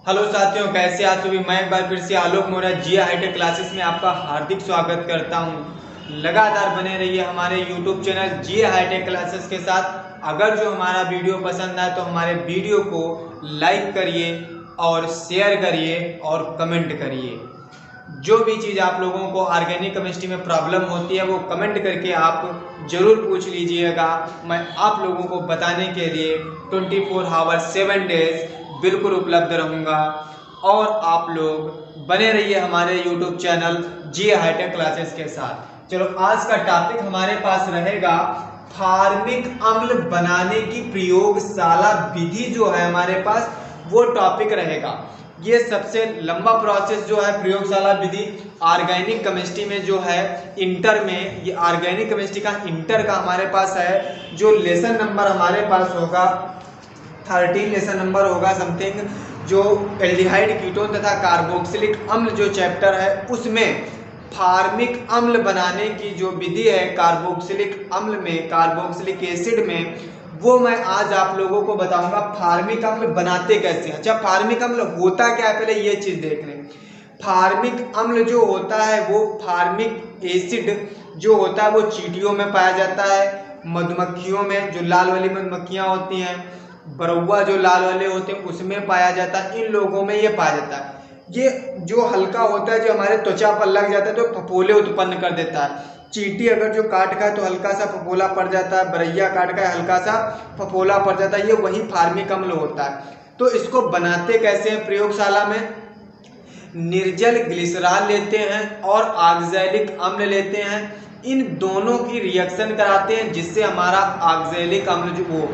Hello साथियों, कैसे आप सभी। मैं एक बार फिर से आलोक मौर्य जी हाईटेक क्लासेस में आपका हार्दिक स्वागत करता हूं। लगातार बने रहिए हमारे यूट्यूब चैनल जी हाईटेक क्लासेस के साथ। अगर जो हमारा वीडियो पसंद आए तो हमारे वीडियो को लाइक करिए और शेयर करिए और कमेंट करिए। जो भी चीज़ आप लोगों को ऑर्गेनिक केमिस्ट्री में प्रॉब्लम होती है वो कमेंट करके आप जरूर पूछ लीजिएगा। मैं आप लोगों को बताने के लिए 24 आवर 7 डेज बिल्कुल उपलब्ध रहूँगा। और आप लोग बने रहिए हमारे YouTube चैनल जी हाईटेक क्लासेस के साथ। चलो, आज का टॉपिक हमारे पास रहेगा फार्मिक अम्ल बनाने की प्रयोगशाला विधि। जो है हमारे पास वो टॉपिक रहेगा। ये सबसे लंबा प्रोसेस जो है प्रयोगशाला विधि ऑर्गेनिक केमिस्ट्री में जो है इंटर में, ये ऑर्गेनिक केमिस्ट्री का इंटर का हमारे पास है। जो लेसन नंबर हमारे पास होगा 13 लेसन नंबर होगा समथिंग, जो एल्डिहाइड कीटोन तथा कार्बोक्सिलिक अम्ल जो चैप्टर है उसमें फार्मिक अम्ल बनाने की जो विधि है कार्बोक्सिलिक अम्ल में, कार्बोक्सिलिक एसिड में, वो मैं आज आप लोगों को बताऊंगा फार्मिक अम्ल बनाते कैसे। अच्छा, फार्मिक अम्ल होता क्या है पहले ये चीज देख लें। फार्मिक अम्ल जो होता है वो फार्मिक एसिड जो होता है वो चींटियों में पाया जाता है, मधुमक्खियों में जो लाल वाली मधुमक्खियां होती हैं, बरौआ जो लाल वाले होते हैं उसमें पाया जाता है। इन लोगों में ये पाया जाता है। ये जो हल्का होता है जो हमारे त्वचा पर लग जाता है तो फफोले उत्पन्न कर देता है। चींटी अगर जो काट खाए तो हल्का सा फफोला पड़ जाता है, बरैया काट खाए हल्का सा फफोला पड़ जाता है, ये वही फार्मिक अम्ल होता है। तो इसको बनाते कैसे हैं प्रयोगशाला में, निर्जल ग्लिसरॉल लेते हैं और ऑक्सैलिक अम्ल लेते हैं। इन दोनों की रिएक्शन कराते हैं जिससे हमारा ऑक्सैलिक अम्ल जो वो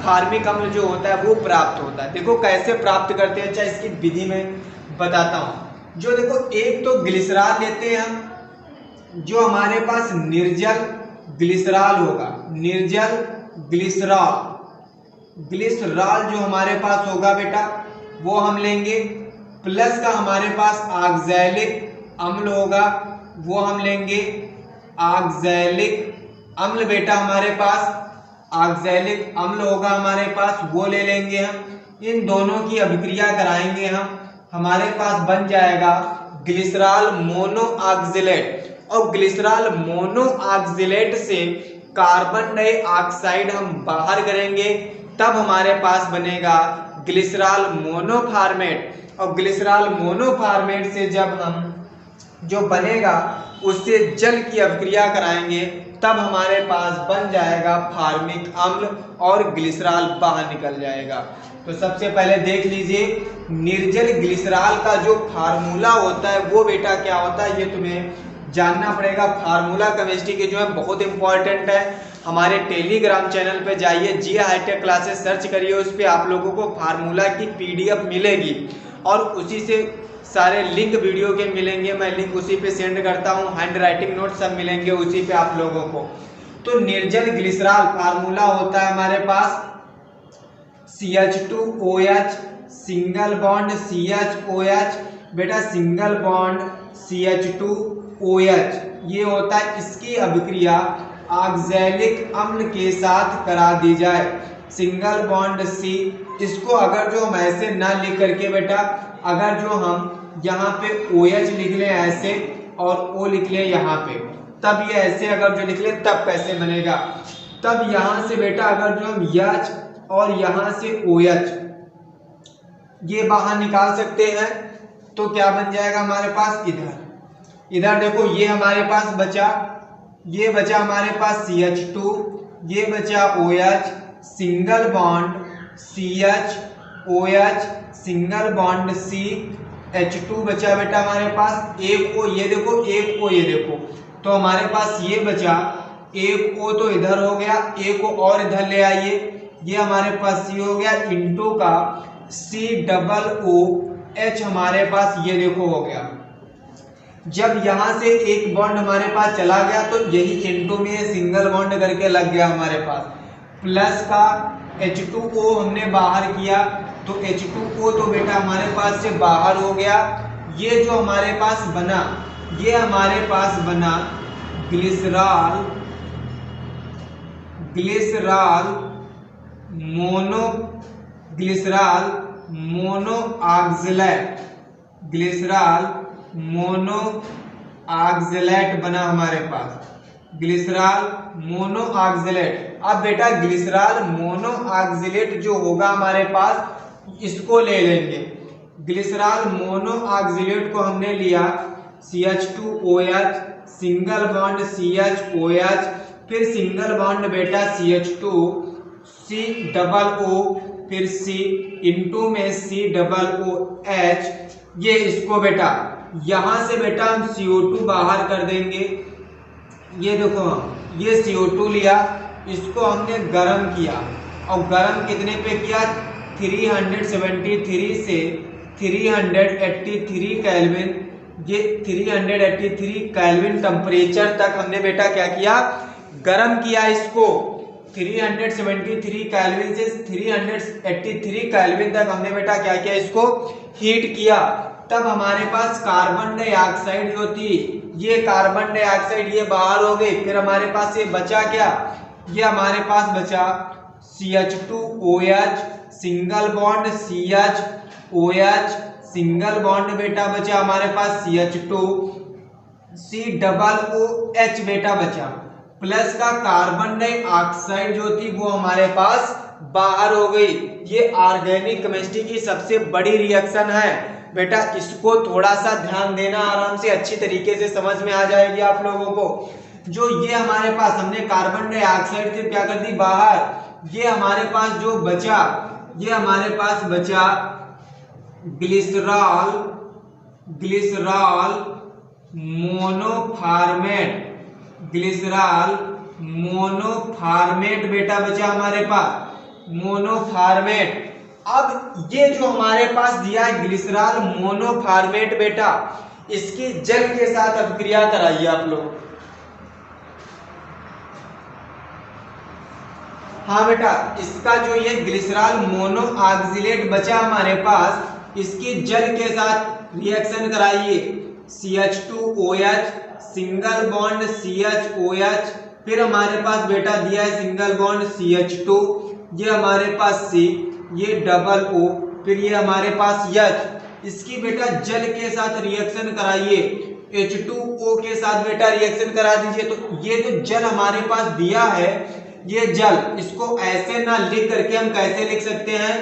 फार्मिक अम्ल जो होता है वो प्राप्त होता है। देखो कैसे प्राप्त करते हैं, चाहे इसकी विधि में बताता हूं। जो देखो, एक तो ग्लिसरॉल लेते हैं हम, जो हमारे पास निर्जल ग्लिसरॉल होगा, निर्जल ग्लिसरॉल, ग्लिसरॉल जो हमारे पास होगा बेटा वो हम लेंगे। प्लस का हमारे पास ऑक्सैलिक अम्ल होगा वो हम लेंगे। ऑक्सैलिक अम्ल बेटा हमारे पास ऑक्सैलिक अम्ल होगा हमारे पास, वो ले लेंगे हम। इन दोनों की अभिक्रिया कराएंगे हम, हमारे पास बन जाएगा ग्लिसरॉल मोनोऑक्सिलेट। और ग्लिसरॉल मोनोऑक्सिलेट से कार्बन डाइऑक्साइड हम बाहर करेंगे, तब हमारे पास बनेगा ग्लिसरॉल मोनोफॉर्मेट। और ग्लिसरॉल मोनोफॉर्मेट से जब हम जो बनेगा उससे जल की अभिक्रिया कराएंगे तब हमारे पास बन जाएगा फार्मिक अम्ल और ग्लिसरॉल बाहर निकल जाएगा। तो सबसे पहले देख लीजिए, निर्जल ग्लिसरॉल का जो फार्मूला होता है वो बेटा क्या होता है, ये तुम्हें जानना पड़ेगा। फार्मूला केमिस्ट्री के जो है बहुत इंपॉर्टेंट है। हमारे टेलीग्राम चैनल पे जाइए, जी हाईटेक क्लासेस सर्च करिए, उस पर आप लोगों को फार्मूला की PDF मिलेगी और उसी से सारे लिंक वीडियो के मिलेंगे। मैं लिंक उसी पे सेंड करता हूँ, हैंड राइटिंग नोट सब मिलेंगे उसी पे आप लोगों को। तो निर्जल ग्लिसरॉल फार्मूला होता है हमारे पास CH2OH, सिंगल बॉन्ड CHOH बेटा, सिंगल बॉन्ड CH2OH, ये होता है। इसकी अभिक्रिया ऑक्सैलिक अम्ल के साथ करा दी जाए, सिंगल बॉन्ड C। इसको अगर जो हम ऐसे ना लिख करके बेटा, अगर जो हम यहाँ पे OH लिख लें ऐसे और O लिख लें यहाँ पे, तब ये ऐसे अगर जो लिख लें तब कैसे बनेगा। तब यहाँ से बेटा अगर जो हम H और यहाँ से OH ये बाहर निकाल सकते हैं तो क्या बन जाएगा हमारे पास, इधर देखो ये हमारे पास बचा, ये बचा हमारे पास CH2, ये बचा OH, single bond CHOH, single bond C, H2 बचा बेटा हमारे पास, एक O ये देखो, एक O ये देखो, तो हमारे पास ये बचा, एक O तो इधर हो गया, एक O और इधर ले आइए, ये हमारे पास C हो गया, इंटू का COOH हमारे पास ये देखो हो गया। जब यहाँ से एक बॉन्ड हमारे पास चला गया तो यही इंटू में सिंगल बॉन्ड करके लग गया हमारे पास। प्लस का H2O हमने बाहर किया तो H2O तो बेटा हमारे पास से बाहर हो गया। ये जो हमारे पास बना, ये हमारे पास बना ग्लिसरॉल, ग्लिसरॉल मोनोऑक्सलेट, ग्लिसरॉल मोनोऑक्सलेट बना हमारे पास, ग्लिसरॉल मोनोऑक्सलेट। अब बेटा ग्लिसरॉल मोनोऑक्सलेट जो होगा हमारे पास, इसको ले लेंगे। ग्लिसरॉल मोनोऑक्सलेट को हमने लिया, CH2OH, सिंगल बॉन्ड CHOH, फिर सिंगल बॉन्ड बेटा CH2, COO, फिर C इंटू में COOH। ये इसको बेटा यहां से बेटा हम CO2 बाहर कर देंगे। ये देखो ये CO2 लिया, इसको हमने गर्म किया, और गर्म कितने पे किया, 373 से 383 केल्विन, ये 383 केल्विन टेम्परेचर तक हमने बेटा क्या किया, गर्म किया इसको। 373 केल्विन से 383 केल्विन तक हमने बेटा क्या किया, इसको हीट किया। तब हमारे पास कार्बन डाइऑक्साइड जो थी, ये कार्बन डाइऑक्साइड ये बाहर हो गई। फिर हमारे पास ये बचा क्या, ये हमारे पास बचा CH2OH, single bond CHOH, single bond बेटा बचा हमारे पास CH2, COOH बेटा बचा, प्लस का कार्बन डाइऑक्साइड जो थी वो हमारे पास बाहर हो गई। ये ऑर्गेनिक केमिस्ट्री की सबसे बड़ी रिएक्शन है बेटा, इसको थोड़ा सा ध्यान देना, आराम से अच्छी तरीके से समझ में आ जाएगी आप लोगों को। जो ये हमारे पास हमने कार्बन डाइऑक्साइड से क्या कर दी बाहर, ये हमारे पास जो बचा, ये हमारे पास बचा ग्लिसरॉल मोनोफॉर्मेट, ग्लिसरॉल मोनोफॉर्मेट बेटा बचा हमारे पास, मोनोफॉर्मेट। अब ये जो हमारे पास दिया है ग्लिसरॉल मोनोफॉर्मेट बेटा, इसकी जल के साथ अभिक्रिया कराइए आप लोग। हाँ बेटा, इसका जो ये ग्लिसरॉल मोनोऑक्सलेट बचा हमारे पास, इसकी जल के साथ रिएक्शन कराइए। CH2OH, सिंगल बॉन्ड CHOH, फिर हमारे पास बेटा दिया है सिंगल बॉन्ड CH2, ये हमारे पास C, ये OO, फिर ये हमारे पास H। इसकी बेटा जल के साथ रिएक्शन कराइए, H2O के साथ बेटा रिएक्शन करा दीजिए। तो ये जो जल हमारे पास दिया है, ये जल, इसको ऐसे ना लिख करके हम कैसे लिख सकते हैं,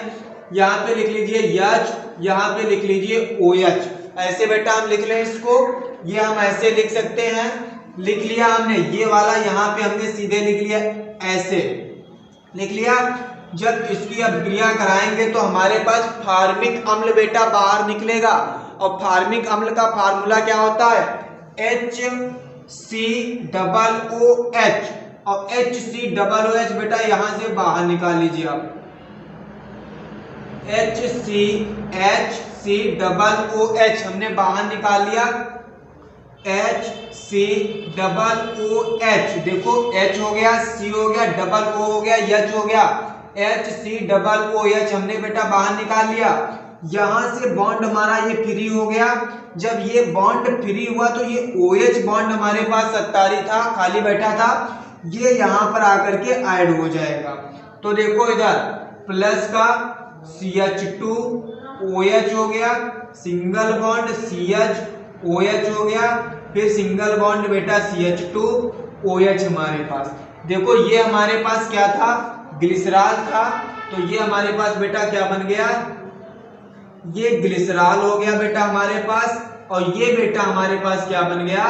यहाँ पे लिख लीजिए H, यहाँ पे लिख लीजिए OH, ऐसे बेटा हम लिख लें इसको। ये हम ऐसे लिख सकते हैं, लिख लिया हमने, ये वाला यहाँ पे हमने सीधे लिख लिया, ऐसे लिख लिया। जब इसकी अभिक्रिया कराएंगे तो हमारे पास फार्मिक अम्ल बेटा बाहर निकलेगा, और फार्मिक अम्ल का फार्मूला क्या होता है, HCOOH, और HCOOH बेटा यहां से बाहर निकाल लीजिए आप, HCOOH हमने बाहर निकाल लिया, HCOOH, देखो H हो गया, C हो गया, O हो गया, H हो गया, HCOOH हमने बेटा बाहर निकाल लिया। यहां से बॉन्ड हमारा ये फ्री हो गया। जब ये बॉन्ड फ्री हुआ तो ये OH बॉन्ड हमारे पास सत्तारी था, खाली बैठा था, ये यहां पर आकर के ऐड हो जाएगा। तो देखो इधर प्लस का CH2OH हो गया, सिंगल बॉन्ड CHOH हो गया, फिर सिंगल बॉन्ड बेटा CH2OH हमारे पास। देखो ये हमारे पास क्या था, ग्लिसरॉल था, तो ये हमारे पास बेटा क्या बन गया, ये ग्लिसरॉल हो गया बेटा हमारे पास, और ये बेटा हमारे पास क्या बन गया,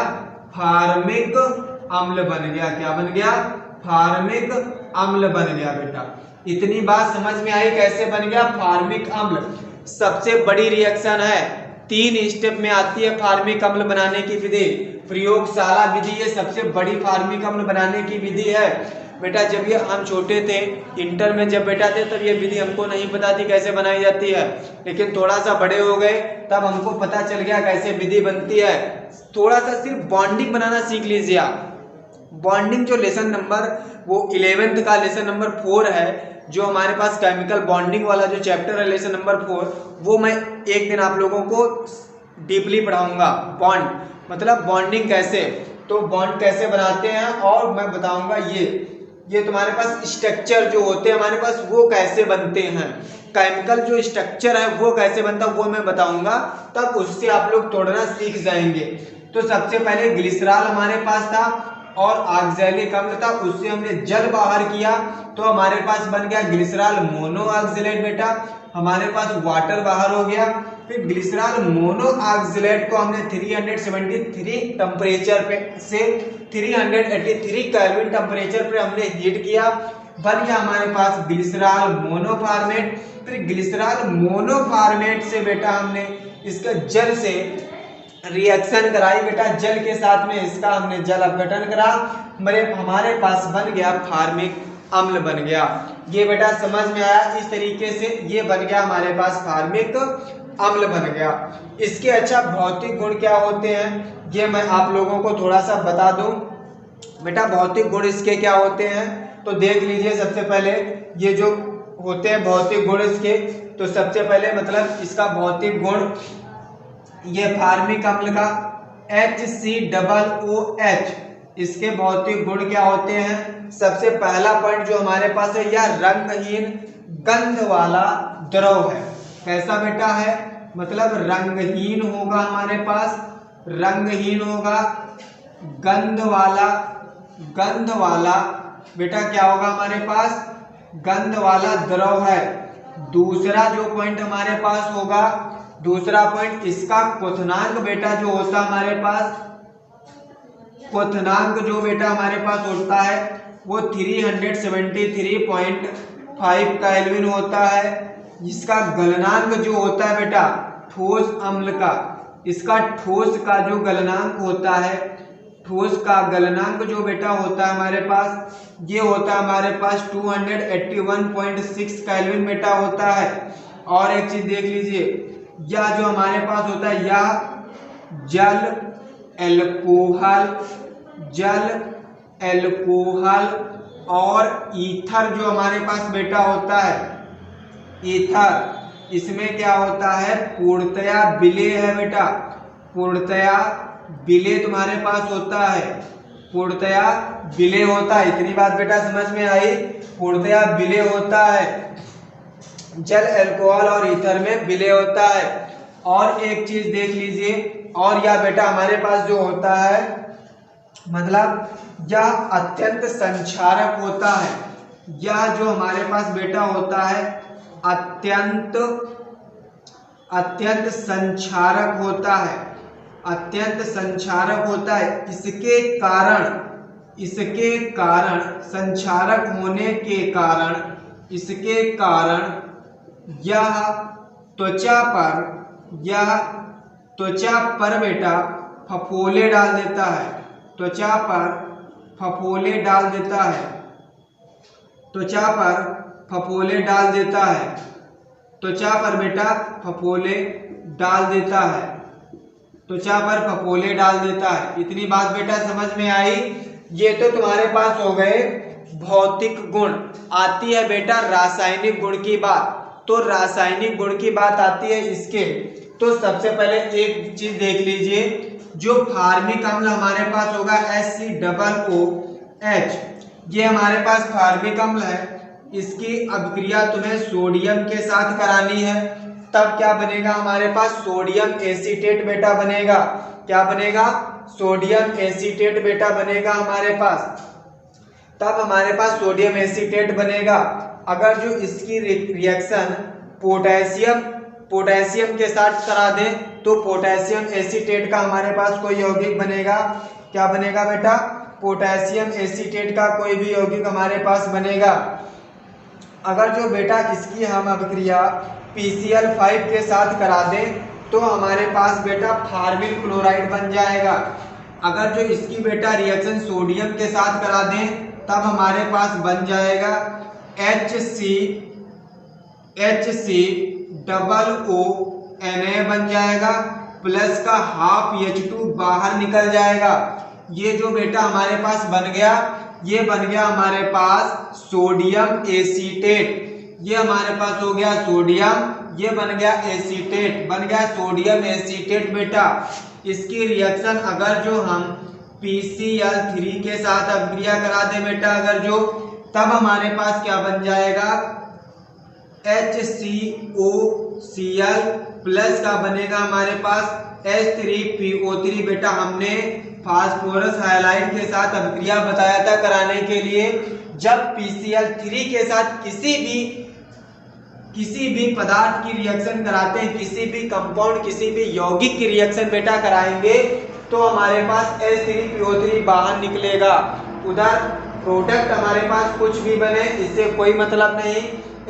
फार्मिक अम्ल बन गया। क्या बन गया, फार्मिक अम्ल बन गया बेटा। इतनी बात समझ में आई कैसे बन गया फार्मिक अम्ल। सबसे बड़ी रिएक्शन है, 3 स्टेप में आती है फार्मिक अम्ल बनाने की विधि, प्रयोगशाला विधि। ये सबसे बड़ी फार्मिक अम्ल बनाने की विधि है बेटा। जब ये हम छोटे थे, इंटर में जब बेटा थे, तब ये विधि हमको नहीं पता थी कैसे बनाई जाती है, लेकिन थोड़ा सा बड़े हो गए तब हमको पता चल गया कैसे विधि बनती है। थोड़ा सा सिर्फ बॉन्डिंग बनाना सीख लीजिए आप। बॉन्डिंग जो लेसन नंबर वो 11th का लेसन नंबर 4 है, जो हमारे पास केमिकल बॉन्डिंग वाला जो चैप्टर है लेसन नंबर 4, वो मैं एक दिन आप लोगों को डीपली पढ़ाऊंगा। बॉन्ड मतलब बॉन्डिंग कैसे, तो बॉन्ड कैसे बनाते हैं, और मैं बताऊंगा ये ये तुम्हारे पास स्ट्रक्चर जो होते हैं हमारे पास वो कैसे बनते हैं, केमिकल जो स्ट्रक्चर है वो कैसे बनता है वो मैं बताऊंगा, तब उससे आप लोग तोड़ना सीख जाएंगे। तो सबसे पहले ग्लिसरॉल हमारे पास था और ऑक्सैलिक अम्ल था, उससे हमने जल बाहर किया तो हमारे पास बन गया ग्लिसरॉल मोनो ऑक्सैलेट बेटा, हमारे पास वाटर बाहर हो गया। फिर ग्लिसरॉल मोनो ऑक्सैलेट को हमने 373 टेम्परेचर पे से 383 केल्विन टेम्परेचर पे हमने हीट किया, बन गया हमारे पास ग्लिसरॉल मोनोफॉर्मेट। फिर ग्लिसरॉल मोनोफॉर्मेट से बेटा हमने इसका जल से रिएक्शन कराई बेटा, जल के साथ में इसका हमने जल अपघटन करा, हमारे पास बन गया फार्मिक अम्ल बन गया। ये बेटा समझ में आया, इस तरीके से ये बन गया हमारे पास फार्मिक अम्ल बन गया। इसके अच्छा भौतिक गुण क्या होते हैं ये मैं आप लोगों को थोड़ा सा बता दूं बेटा। भौतिक गुण इसके क्या होते हैं तो देख लीजिए। सबसे पहले ये जो होते हैं भौतिक गुण इसके, तो सबसे पहले मतलब इसका भौतिक गुण ये फार्मिक अम्ल का HCOOH, इसके भौतिक गुण क्या होते हैं। सबसे पहला पॉइंट जो हमारे पास है यह रंगहीन गंध वाला द्रव है। कैसा बेटा है, मतलब रंगहीन होगा हमारे पास, रंगहीन होगा, गंध वाला बेटा क्या होगा हमारे पास, गंध वाला द्रव है। दूसरा जो पॉइंट हमारे पास होगा, दूसरा पॉइंट इसका क्वथनांक बेटा जो होता है हमारे पास, क्वथनांक जो बेटा हमारे पास होता है वो 373.5 केल्विन होता है। इसका गलनांक जो होता है बेटा ठोस अम्ल का, इसका ठोस का जो गलनांक होता है, ठोस का गलनांक जो बेटा होता है हमारे पास ये होता है हमारे पास 281.6 केल्विन बेटा होता है। और एक चीज देख लीजिए, यह जो हमारे पास होता है यह जल एल्कोहल और ईथर जो हमारे पास बेटा होता है, ईथर, इसमें क्या होता है पूर्णतया विलेय है बेटा, पूर्णतया विलेय तुम्हारे पास होता है, पूर्णतया विलेय होता है। इतनी बात बेटा समझ में आई, पूर्णतया विलेय होता है, जल अल्कोहल और ईथर में विलेय होता है। और एक चीज देख लीजिए, और यह बेटा हमारे पास जो होता है मतलब यह अत्यंत संक्षारक होता है, यह जो हमारे पास बेटा होता है अत्यंत संक्षारक होता है, अत्यंत संक्षारक होता है। इसके कारण संक्षारक होने के कारण, इसके कारण यह त्वचा पर बेटा फफोले डाल देता है, त्वचा पर फफोले डाल देता है, त्वचा पर फफोले डाल देता है, त्वचा पर बेटा फफोले डाल देता है, त्वचा पर फफोले डाल देता है। इतनी बात बेटा समझ में आई। ये तो तुम्हारे पास हो गए भौतिक गुण। आती है बेटा रासायनिक गुण की बात। तो रासायनिक गुण की बात आती है इसके, तो सबसे पहले एक चीज देख लीजिए, जो फार्मिक अम्ल हमारे पास होगा HCOOH, ये हमारे पास फार्मिक अम्ल है। इसकी अभिक्रिया तुम्हें सोडियम के साथ करानी है, तब क्या बनेगा हमारे पास सोडियम एसीटेट बेटा बनेगा। क्या बनेगा, सोडियम एसीटेट बेटा बनेगा हमारे पास, तब हमारे पास सोडियम एसीटेट बनेगा। अगर जो इसकी रिएक्शन पोटेशियम के साथ करा दें तो पोटेशियम एसीटेट का हमारे पास कोई यौगिक बनेगा। क्या बनेगा बेटा, पोटेशियम एसीटेट का कोई भी यौगिक हमारे पास बनेगा। अगर जो बेटा इसकी हम अभिक्रिया PCl5 के साथ करा दें तो हमारे पास बेटा फार्मिल क्लोराइड बन जाएगा। अगर जो इसकी बेटा रिएक्शन सोडियम के साथ करा दें तब हमारे पास बन जाएगा HCOONA बन जाएगा, प्लस का हाफ H2 बाहर निकल जाएगा। ये जो बेटा हमारे पास बन गया, ये बन गया हमारे पास सोडियम एसीटेट। ये हमारे पास हो गया सोडियम, ये बन गया एसीटेट, बन गया सोडियम एसीटेट बेटा। इसकी रिएक्शन अगर जो हम PCl3 के साथ अभिक्रिया करा दें बेटा, अगर जो तब हमारे पास क्या बन जाएगा, HCOCl प्लस का बनेगा हमारे पास H3PO3। बेटा हमने फास्फोरस हाइलाइड के साथ अभिक्रिया बताया था कराने के लिए, जब PCl3 के साथ किसी भी पदार्थ की रिएक्शन कराते हैं, किसी भी कंपाउंड, किसी भी यौगिक की रिएक्शन बेटा कराएंगे, तो हमारे पास H3PO3 बाहर निकलेगा। उधर प्रोडक्ट हमारे पास कुछ भी बने, इससे कोई मतलब नहीं,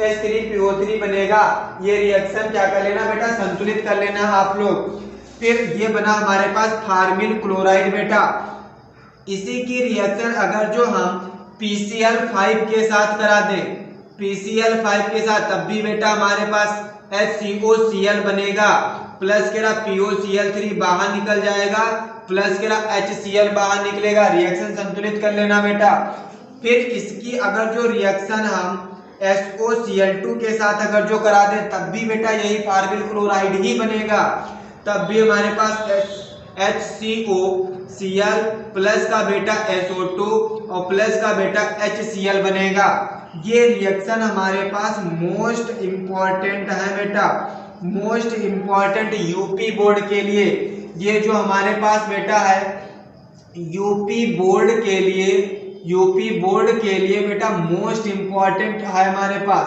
H3PO3 बनेगा। ये रिएक्शन क्या कर लेना बेटा, संतुलित कर लेना आप लोग। फिर ये बना हमारे पास फार्मिल क्लोराइड बेटा। इसी की रिएक्शन अगर जो हम PCl5 के साथ करा दें, PCl5 के साथ, तब भी बेटा हमारे पास HCOCl बनेगा, प्लस के POCl3 बाहर निकल जाएगा, प्लस के HCl बाहर निकलेगा। रिएक्शन संतुलित कर लेना बेटा। फिर इसकी अगर जो रिएक्शन हम SOCl2 के साथ अगर जो करा दे, तब भी बेटा यही फार्मिल क्लोराइड ही बनेगा। तब भी हमारे पास HCOCl प्लस का बेटा SO2 और प्लस का बेटा HCl बनेगा। ये रिएक्शन हमारे पास मोस्ट इंपॉर्टेंट है बेटा, मोस्ट इंपॉर्टेंट यूपी बोर्ड के लिए। ये जो हमारे पास बेटा है यूपी बोर्ड के लिए बेटा मोस्ट इंपॉर्टेंट है हमारे पास।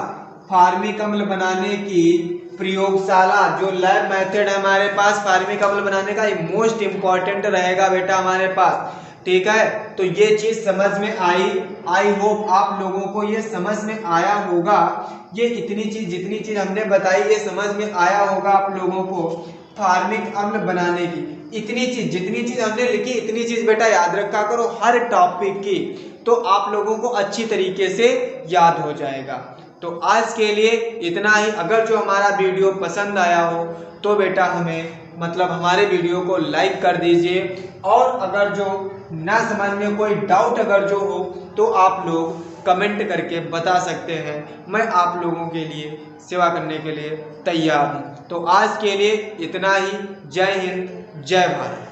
फार्मिक अम्ल बनाने की प्रयोगशाला, जो लैब मेथड है हमारे पास फार्मिक अम्ल बनाने का, ये मोस्ट इंपॉर्टेंट रहेगा बेटा हमारे पास। ठीक है, तो ये चीज समझ में आई होप आप लोगों को ये समझ में आया होगा। ये इतनी चीज, जितनी चीज हमने बताई, ये समझ में आया होगा आप लोगों को फार्मिक अम्ल बनाने की। इतनी चीज, जितनी चीज हमने लिखी, इतनी चीज बेटा याद रखा करो हर टॉपिक की, तो आप लोगों को अच्छी तरीके से याद हो जाएगा। तो आज के लिए इतना ही। अगर जो हमारा वीडियो पसंद आया हो तो बेटा हमें मतलब हमारे वीडियो को लाइक कर दीजिए, और अगर जो ना समझ में कोई डाउट अगर जो हो तो आप लोग कमेंट करके बता सकते हैं। मैं आप लोगों के लिए सेवा करने के लिए तैयार हूँ। तो आज के लिए इतना ही। जय हिंद, जय भारत।